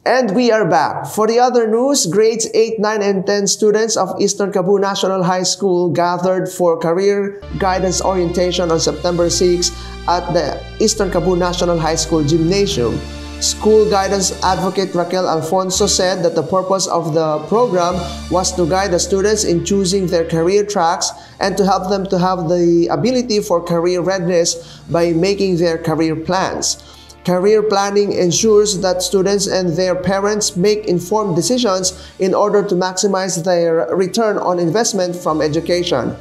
And we are back. For the other news, grades 8, 9, and 10 students of Eastern Cebu National High School gathered for career guidance orientation on September 6 at the Eastern Cebu National High School Gymnasium. School guidance advocate Raquel Alfonso said that the purpose of the program was to guide the students in choosing their career tracks and to help them to have the ability for career readiness by making their career plans. Career planning ensures that students and their parents make informed decisions in order to maximize their return on investment from education.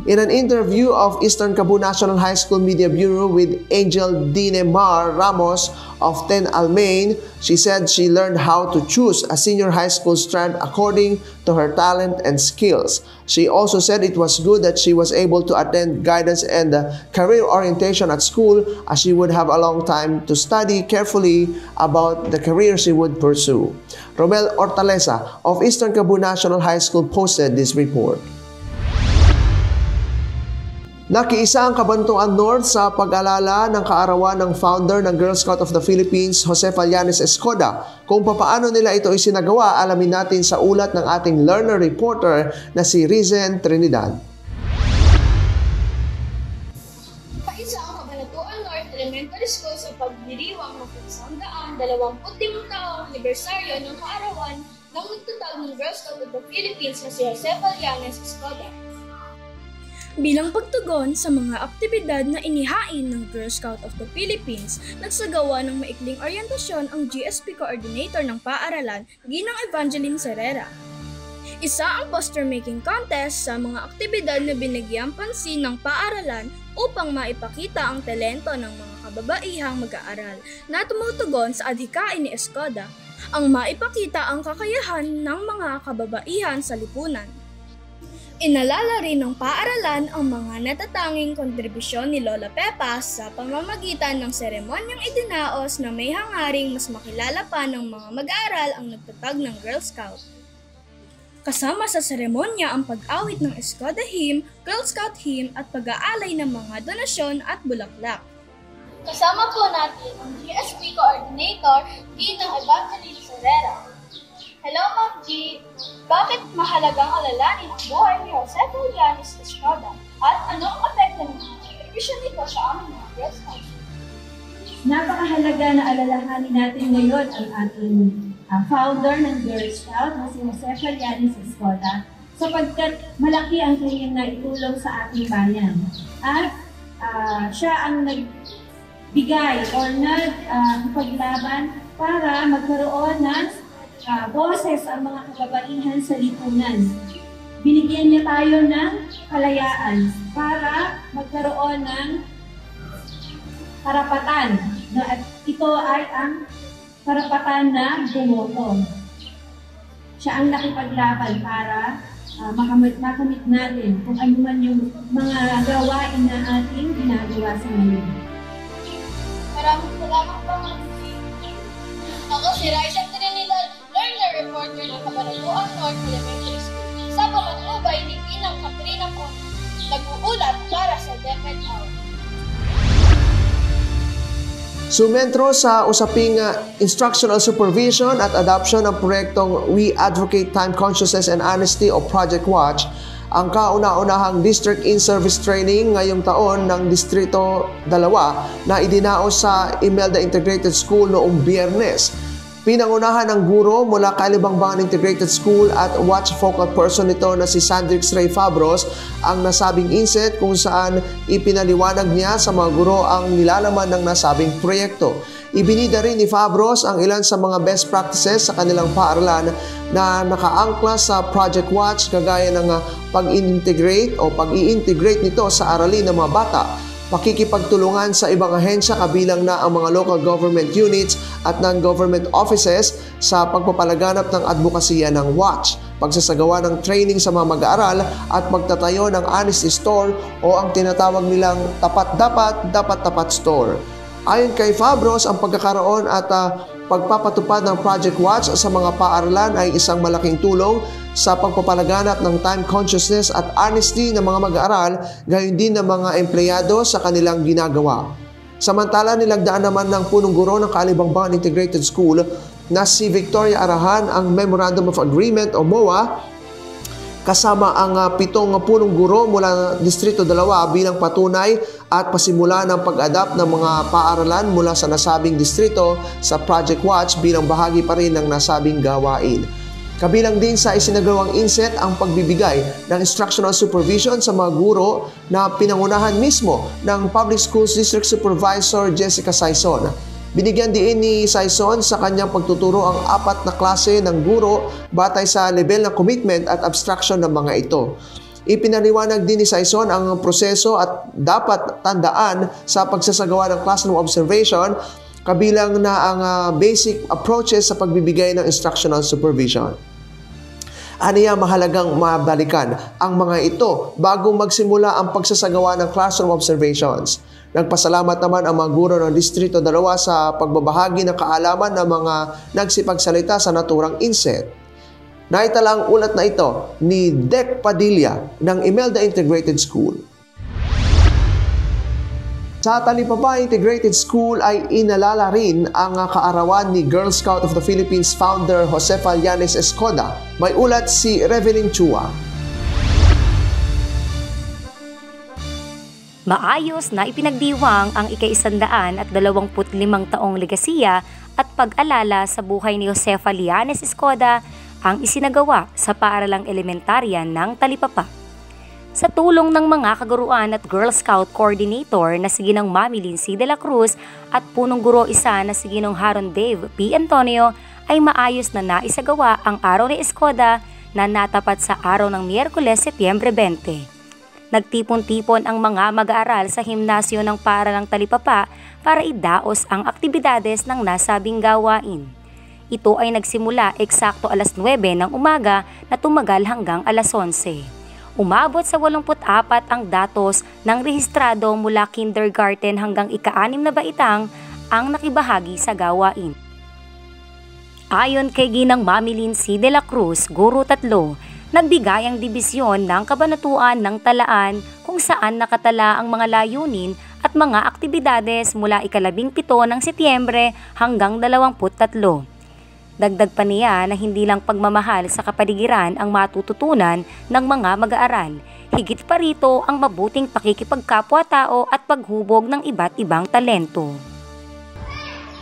In an interview of Eastern Cebu National High School Media Bureau with Angel Dinemar Ramos of 10 Almain, she said she learned how to choose a senior high school strand according to her talent and skills. She also said it was good that she was able to attend guidance and career orientation at school, as she would have a long time to study carefully about the career she would pursue. Romel Hortaleza of Eastern Cebu National High School posted this report. Nakiisa ang Cabanatuan North sa pag-alala ng kaarawan ng founder ng Girl Scout of the Philippines, Jose Fallanes Escoda. Kung papaano nila ito isinagawa, alamin natin sa ulat ng ating learner reporter na si Rizen Trinidad. Paisa ang Cabanatuan North Elementary School sa pagdiriwang ng 125 taong anibersaryo ng kaarawan ng nagtatag ng Girl Scout of the Philippines na si Jose Fallanes Escoda. Bilang pagtugon sa mga aktibidad na inihain ng Girl Scout of the Philippines, nagsagawa ng maikling oryentasyon ang GSP Coordinator ng paaralan, Ginang Evangeline Serrera. Isa ang poster-making contest sa mga aktibidad na binigyang pansin ng paaralan upang maipakita ang talento ng mga kababaihang mag-aaral na tumutugon sa adhikain ni Escoda, ang maipakita ang kakayahan ng mga kababaihan sa lipunan. Inalala rin ng paaralan ang mga natatanging kontribusyon ni Lola Pepa sa pamamagitan ng seremonyang idinaos na may hangaring mas makilala pa ng mga mag-aaral ang nagtatag ng Girl Scout. Kasama sa seremonya ang pag-awit ng Escoda Hymn, Girl Scout Hymn at pag-aalay ng mga donasyon at bulaklak. Kasama po natin ang GSP Coordinator, Ginang Evangeline Serrera. Hello, Ma'am G! Bakit mahalagang alalanin ang buhay ni Jose Fallanes Escoda at anong epekto ng mga kontribusyon nito sa aming mga Girl Scouts? Napakahalaga na alalahanin natin ngayon ang ating founder ng Girl Scout na si Jose Fallanes Escoda sapagkat malaki ang kanyang naitulong sa ating bayan. At siya ang nagbigay o nagpaglaban para magkaroon ng boses ang mga kababaihan sa lipunan. Binigyan niya tayo ng kalayaan para magkaroon ng karapatan. At ito ay ang karapatan na bumoto. Siya ang nakipaglaban para makamit natin kung ano man yung mga gawain na ating ginagawa sa ngayon. Maraming salamat po, Ma'am G. Ako si Raisa Trinidad, learner reporter ng Cabanatuan North Elementary School. Sa pamatnubay ni Ginang Katrina po, nag-uulat para sa DepEd Hour. Sumentro sa usaping instructional supervision at adoption ng proyektong We Advocate Time Consciousness and Honesty o Project Watch, ang kauna-unahang District In-Service Training ngayong taon ng Distrito 2 na idinaos sa Imelda Integrated School noong Biyernes. Pinangunahan ng guro mula Calibangbangan Integrated School at watch focal person nito na si Sandrix Ray Fabros ang nasabing inset kung saan ipinaliwanag niya sa mga guro ang nilalaman ng nasabing proyekto. Ibinida rin ni Fabros ang ilan sa mga best practices sa kanilang paaralan na nakaangkla sa Project Watch kagaya ng pag-integrate o pag-i-integrate nito sa aralin ng mga bata, pakikipagtulungan sa ibang ahensya kabilang na ang mga local government units at non-government offices sa pagpapalaganap ng advokasya ng Watch, pagsasagawa ng training sa mga mag-aaral at pagtatayo ng honesty store o ang tinatawag nilang tapat-dapat store. Ayon kay Fabros, ang pagkakaroon at pagpapatupad ng Project Watch sa mga paaralan ay isang malaking tulong sa pagpapalaganap ng time consciousness at honesty ng mga mag-aaral, gayon din ng mga empleyado sa kanilang ginagawa. Samantala, nilagdaan naman ng punong guro ng Calibangbangan Integrated School na si Victoria Arahan ang Memorandum of Agreement o MOA kasama ang 7 punong guro mula Distrito 2 bilang patunay at pasimula ng pag-adapt ng mga paaralan mula sa nasabing distrito sa Project Watch bilang bahagi pa rin ng nasabing gawain. Kabilang din sa isinagawang inset ang pagbibigay ng instructional supervision sa mga guro na pinangunahan mismo ng Public Schools District Supervisor Jessica Saison. Binigyan din ni Saison sa kanyang pagtuturo ang 4 na klase ng guro batay sa level ng commitment at abstraction ng mga ito. Ipinaliwanag din ni Saison ang proseso at dapat tandaan sa pagsasagawa ng classroom observation, kabilang na ang basic approaches sa pagbibigay ng instructional supervision. Aniya mahalagang mabalikan ang mga ito bago magsimula ang pagsasagawa ng classroom observations. Nagpasalamat naman ang mga guro ng Distrito 2 sa pagbabahagi ng kaalaman ng mga nagsipagsalita sa naturang inset. Naitala ang ulat na ito ni Dec Padilla ng Imelda Integrated School. Sa Talipapa Integrated School ay inalala rin ang kaarawan ni Girl Scout of the Philippines founder Josefa Llanes Escoda. May ulat si Revelyn Chua. Maayos na ipinagdiwang ang ika-125 taong legasiya at pag-alala sa buhay ni Josefa Llanes Escoda ang isinagawa sa paaralang elementarya ng Talipapa. Sa tulong ng mga kaguruan at Girl Scout Coordinator na si Ginang Mami Lindsay de la Cruz at punong guro isa na si Ginong Haron Dave P. Antonio ay maayos na naisagawa ang araw ni Escoda na natapat sa araw ng Miyerkules, Setyembre 20. Nagtipon-tipon ang mga mag-aaral sa himnasyo ng paaralang Talipapa para idaos ang aktibidades ng nasabing gawain. Ito ay nagsimula eksakto alas 9 ng umaga na tumagal hanggang alas 11. Umabot sa 84 ang datos ng rehistrado mula kindergarten hanggang ika-6 na baitang ang nakibahagi sa gawain. Ayon kay Ginang Mami Lindsay de la Cruz, Guro 3, nagbigay ang dibisyon ng kabanatuan ng talaan kung saan nakatala ang mga layunin at mga aktibidades mula ika-17 ng Setyembre hanggang 23. Dagdag pa niya na hindi lang pagmamahal sa kapaligiran ang matututunan ng mga mag-aaral. Higit pa rito ang mabuting pakikipagkapwa-tao at paghubog ng iba't ibang talento.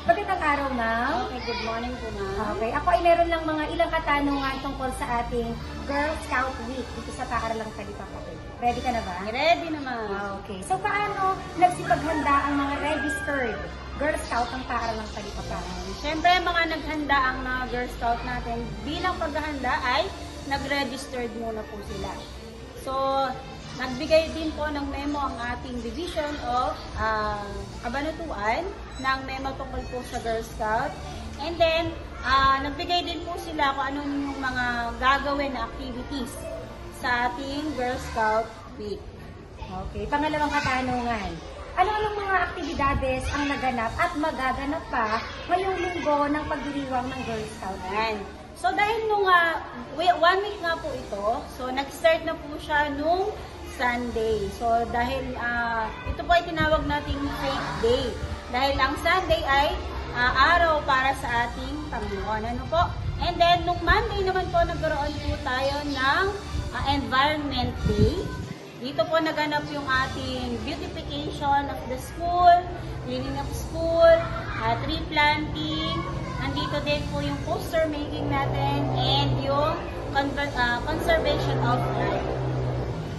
Magandang araw, ma'am. Okay, good morning po, ma'am. Okay, ako ay meron lang mga ilang katanungan tungkol sa ating Girl Scout Week dito sa Paaralang Talipapa. Ready ka na ba? Ready naman. Okay, so paano nagsipaghanda ang mga registered Girl Scout ng Paaralang Talipapa? Siyempre, mga naghanda ang mga Girl Scout natin. Bilang paghahanda ay nag-registered muna po sila. So, nagbigay din po ng memo ang ating Division of Kabanatuan ng memo tungkol po sa Girl Scout. And then, nagbigay din po sila kung anong yung mga gagawin na activities sa ating Girl Scout Week. Okay, pangalawang katanungan. Ano-anong mga aktibidades ang naganap at magaganap pa ngayong linggo ng pagdiriwang ng Girl Scout? So, dahil nung 1 week nga po ito, so nag-start na po siya nung Sunday. So, dahil ito po ay tinawag nating faith day. Dahil ang Sunday ay araw para sa ating Panginoon. Ano po? And then, nung Monday naman po, nagkaroon po tayo ng Environment Day. Dito po naganap yung ating beautification of the school, cleaning of school, tree planting, nandito din po yung poster making natin, and yung conservation of life.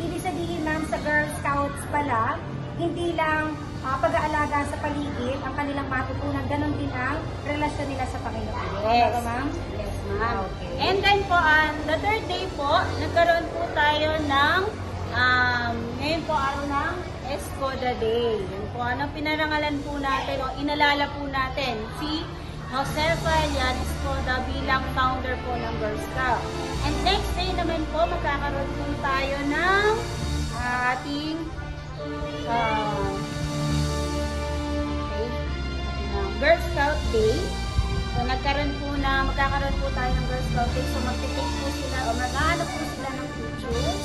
Ibig sabihin, ma'am, sa Girl Scouts pala, hindi lang pag-aalaga sa paligid ang kanilang matutunan, ganun din ang relasyon nila sa Panginoon. Yes, ma'am? Yes, ma'am. Okay. And then po, the third day po, nagkaroon po tayo ng ngayon po araw ng Escoda Day. Yun po, pinarangalan po natin o inalala po natin si Josefa Llanes Escoda bilang founder po ng Girl Scout. And next day naman po, magkakaroon po tayo ng ating Girl Scout Day. So, magkakaroon po tayo ng Girl Scout Day. So, magtitake po sila o maghahanap po sila ng pictures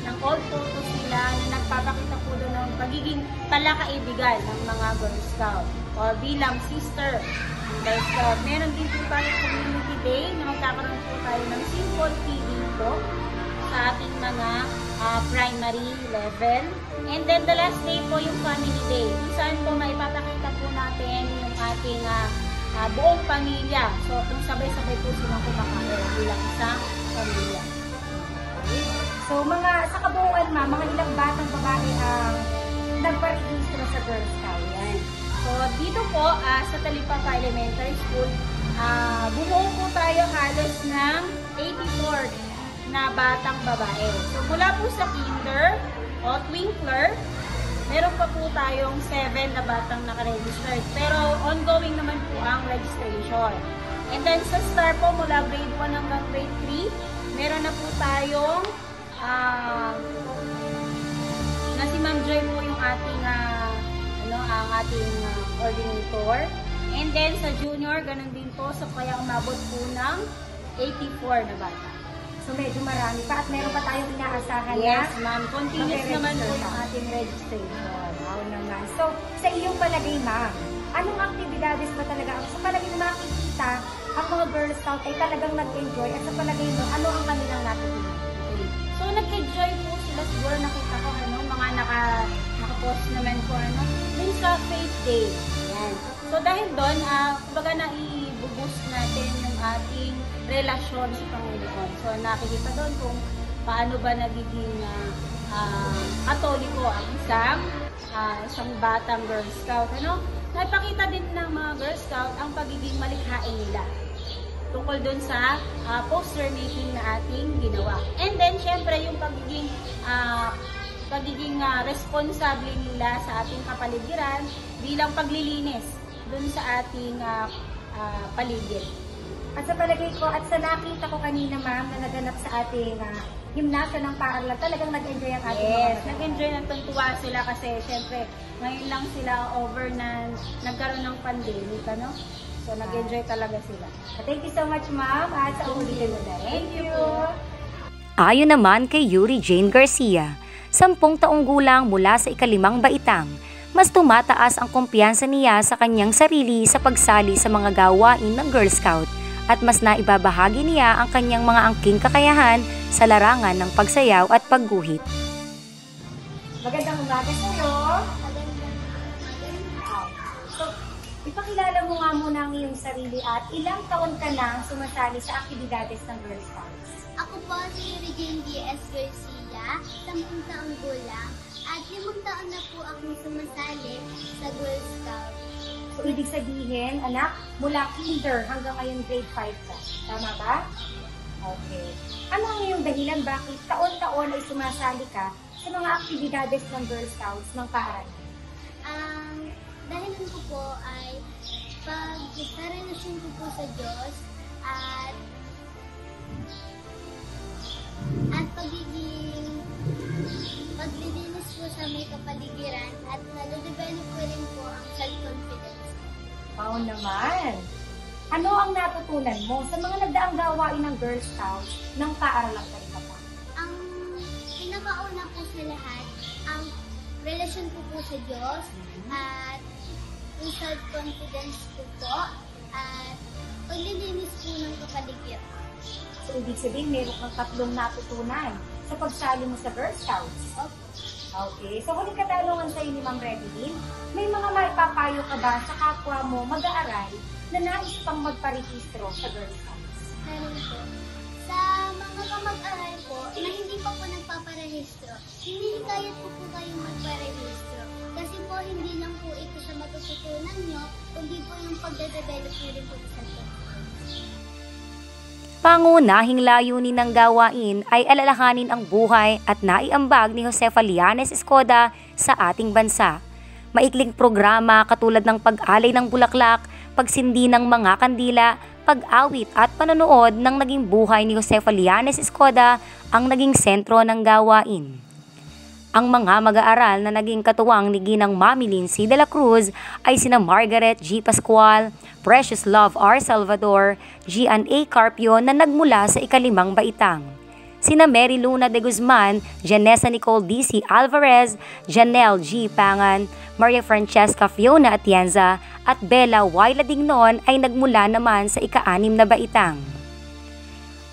ng old photos nila na nagpapakita po doon ng pagiging palakaibigan ng mga Girl Scout o bilang sister Girl Scout. Meron din po tayo community day na magkakaroon po tayo ng simple feeding po sa ating mga primary level. And then the last day po yung family day. Saan po maipapakita po natin yung ating buong pamilya. So kung sabay-sabay po silang kumakain bilang isang pamilya. Okay. So sa kabuuan mga ilang batang babae ang nagparehistro sa Girl Scout. Yan. So dito po sa Talipapa Elementary School, bumuo po tayo halos ng 84 na batang babae. So mula po sa kinder o twinkler, meron pa po tayong 7 na batang nakaregistered. Pero ongoing naman po ang registration. And then sa star po, mula grade 1 hanggang grade 3, meron na po tayong na si Ma'am Joy po yung ating ang ating coordinator. And then sa junior, ganun din po. So kaya umabot po ng 84 na bata. So medyo marami pa at meron pa tayong inaasahan Yes, na ma'am. Continuous naman po yung ating registration. Wow naman. So sa iyong palagay, ma'am, anong aktibidades ba talaga? Sa palagay na makikita, ang mga Girl Scout ay talagang nag-enjoy at sa palagay mo, ano ang kanilang natutunan? Okay. So nag-enjoy po sila siguro, nakita ko mga naka-post naman po dun sa Faith Day. Yan. So dahil doon, kumbaga na-i-boost natin yung ating relasyon sa Panginoon. So nakikita doon kung paano ba nagiging katoliko ang isang batang Girl Scout. Napakita din ng mga Girl Scout ang pagiging malikhain nila tungkol doon sa poster making na ating ginawa. And then, syempre, yung pagiging responsable nila sa ating kapaligiran bilang paglilinis doon sa ating paligid. At sa palagay ko, at sa nakita ko kanina, ma'am, na naganap sa ating gimnasyo ng paaralan, talagang nag-enjoy ang ating Yes, nag-enjoy ng tuntua sila kasi syempre, ngayon lang sila over na nagkaroon ng pandemic, So, nag-enjoy talaga sila. Thank you so much, ma'am, at sa ulitin mo na. Thank you. Ayon naman kay Yuri Jane Garcia, 10 taong gulang mula sa ika-5 baitang, mas tumataas ang kumpiyansa niya sa kanyang sarili sa pagsali sa mga gawain ng Girl Scout at mas naibabahagi niya ang kanyang mga angking kakayahan sa larangan ng pagsayaw at pagguhit. Magandang umaga sa iyo. So, ipakilala mo nga muna ang iyong sarili at ilang taon ka nang sumasali sa aktibidades ng Girl Scouts? Ako po si Regine D.S. Garcia, 10 taong gulang, at 5 taon na po akong sumasali sa Girl Scout. So, ibig sabihin, anak, mula kinder hanggang ngayon grade 5 ka. Tama ba? Okay. Ano ang iyong dahilan bakit taon-taon ay sumasali ka sa mga aktibidades ng Girl Scouts ng paaralan? Ang dahilan ko po ay pag-relasyon ko po sa Diyos at paglilinis po sa may kapaligiran at nalo-develop ko rin po ang self-confidence. Wow naman! Ano ang natutunan mo sa mga nagdaang gawain ng Girl Scouts ng paaralang Talipapa? Ang pinakauna po sa lahat, ang relasyon ko po sa Diyos at yung self-confidence ko po at paglilinis po ng kapaligiran. So, ibig sabihin, meron kang 3 natutunan sa pagsali mo sa Girl Scouts. Okay. So, huling katanungan sa iyo ni Ma'am Redeline, may mga maipapayo ka ba sa kapwa mo mag-aaral na nais pang magparehistro sa Girl Scouts? Meron po. Sa mga kamag-aral po na hindi pa po nagpaparehistro, hinihikayat po kayong magparehistro. Kasi po, hindi lang po ito sa matututunan nyo, kundi po yung pagde-develop nyo rin po sa Pangunahing layunin ng gawain ay alalahanin ang buhay at naiambag ni Josefa Lianes Escoda sa ating bansa. Maikling programa katulad ng pag-alay ng bulaklak, pagsindi ng mga kandila, pag-awit at panonood ng naging buhay ni Josefa Lianes Escoda ang naging sentro ng gawain. Ang mga mag-aaral na naging katuwang ni Ginang Mami Lindsay de la Cruz ay sina Margaret G. Pascual, Precious Love R. Salvador, Gian A. Carpio na nagmula sa ika-5 baitang. Si sina Mary Luna de Guzman, Janessa Nicole D.C. Alvarez, Janelle G. Pangan, Maria Francesca Fiona Atienza at Bella Wyla Dignon ay nagmula naman sa ika-6 na baitang.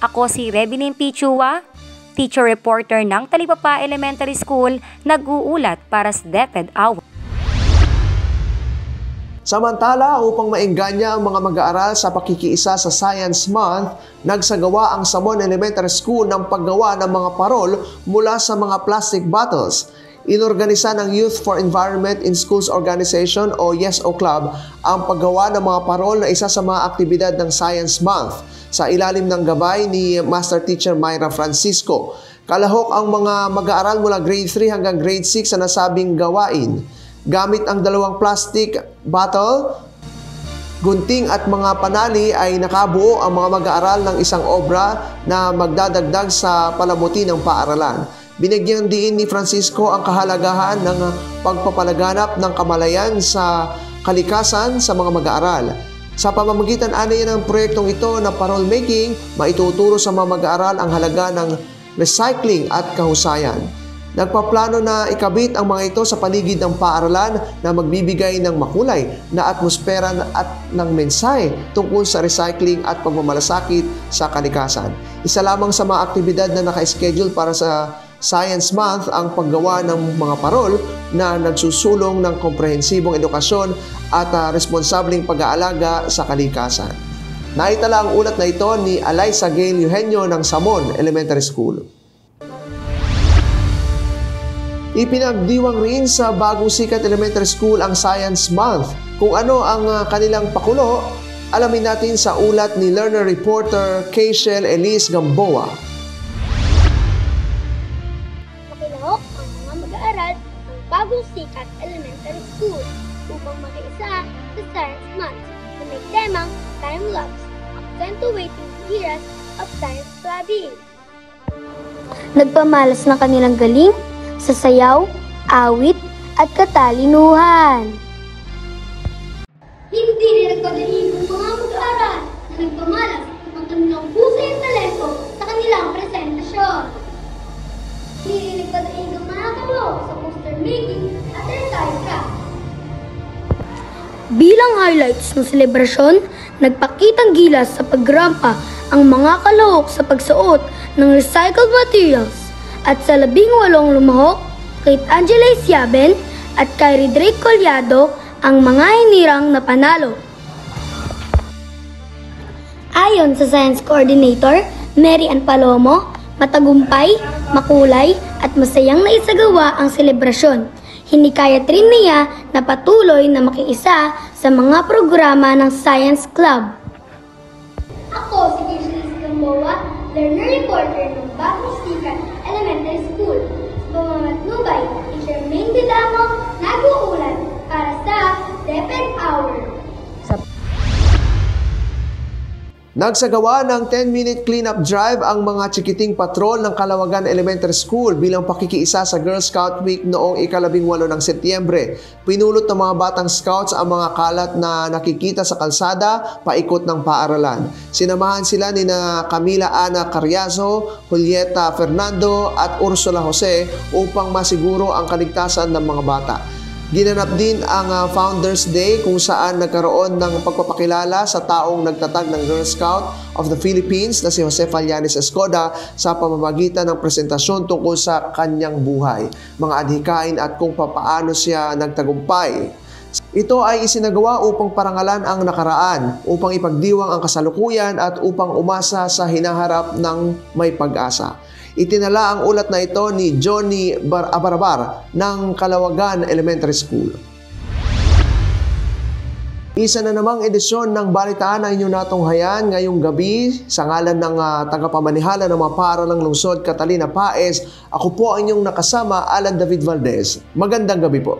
Ako si Rebinin Pichua, teacher reporter ng Talipapa Elementary School, nag-uulat para sa DepEd Hour. Samantala, upang maengganyo ang mga mag-aaral sa pakikiisa sa Science Month, nagsagawa ang Samon Elementary School ng paggawa ng mga parol mula sa mga plastic bottles. Inorganisa ng Youth for Environment in Schools Organization o YESO Club ang paggawa ng mga parol na isa sa mga aktibidad ng Science Month sa ilalim ng gabay ni Master Teacher Myra Francisco. Kalahok ang mga mag-aaral mula grade 3 hanggang grade 6 sa nasabing gawain. Gamit ang 2 plastic bottle, gunting at mga panali ay nakabuo ang mga mag-aaral ng isang obra na magdadagdag sa palamuti ng paaralan. Binigyang diin ni Francisco ang kahalagahan ng pagpapalaganap ng kamalayan sa kalikasan sa mga mag-aaral. Sa pamamagitan anay ng proyektong ito na parol making, maituturo sa mga mag-aaral ang halaga ng recycling at kahusayan. Nagpaplano na ikabit ang mga ito sa paligid ng paaralan na magbibigay ng makulay na atmosfera at ng mensahe tungkol sa recycling at pagmamalasakit sa kalikasan. Isa lamang sa mga aktibidad na naka-schedule para sa Science Month ang paggawa ng mga parol na nagsusulong ng komprehensibong edukasyon at responsableng pag-aalaga sa kalikasan. Naitala ang ulat na ito ni Alaysa Gail Eugenio ng Samon Elementary School. Ipinagdiwang rin sa Bagong Sikat Elementary School ang Science Month. Kung ano ang kanilang pakulo, alamin natin sa ulat ni learner reporter Keishel Elise Gamboa. Makilahok ang mga mag-aaral ng Bagong Sikat Elementary School upang makiisa sa Science Month na may temang Time Lapse, accentuating the eras of science studying. Nagpamalas ng kanilang galing sa sayaw, awit, at katalinuhan. Hindi rin nagpagalihin ng mga mag-aaral na nagpamalas ng kanilang husay at talento sa kanilang presentasyon. Hindi rin nagpagalihin ng mga kalo sa poster making at retired craft. Bilang highlights ng selebrasyon, nagpakitang gilas sa pagrampa ang mga kalahok sa pagsuot ng recycled materials. At sa 18 lumahok, Kate Angela Isiabel at Kyrie Drake Collado ang mga hinirang na panalo. Ayon sa Science Coordinator, Mary Ann Palomo, matagumpay, makulay at masayang naisagawa ang selebrasyon. Hinikayat rin niya na patuloy na makiisa sa mga programa ng Science Club. Ako si Keishel Gamboa, learner reporter ng Bagong Sikat Elementary School. Sa pamamatnubay, Teacher Maine Didamo, nag-uulat para sa DepEd Hour. Nagsagawa ng 10-minute cleanup drive ang mga chikiting patrol ng Kalawagan Elementary School bilang pakikiisa sa Girl Scout Week noong ika-18 ng Setyembre. Pinulot ng mga batang scouts ang mga kalat na nakikita sa kalsada paikot ng paaralan. Sinamahan sila ni Camila Ana Carriazo, Julieta Fernando at Ursula Jose upang masiguro ang kaligtasan ng mga bata. Ginanap din ang Founders Day kung saan nagkaroon ng pagpapakilala sa taong nagtatag ng Girl Scout of the Philippines na si Josefa Llanes Escoda sa pamamagitan ng presentasyon tungkol sa kanyang buhay, mga adhikain at kung papaano siya nagtagumpay. Ito ay isinagawa upang parangalan ang nakaraan, upang ipagdiwang ang kasalukuyan at upang umasa sa hinaharap ng may pag-asa. Itinala ang ulat na ito ni Johnny Abarabar ng Kalawagan Elementary School. Isa na namang edisyon ng balitaan ang inyong natunghayan ngayong gabi sa ngalan ng tagapamanihala ng mga paaralang lungsod Catalina Paez. Ako po ang inyong nakasama, Alan David Valdez. Magandang gabi po.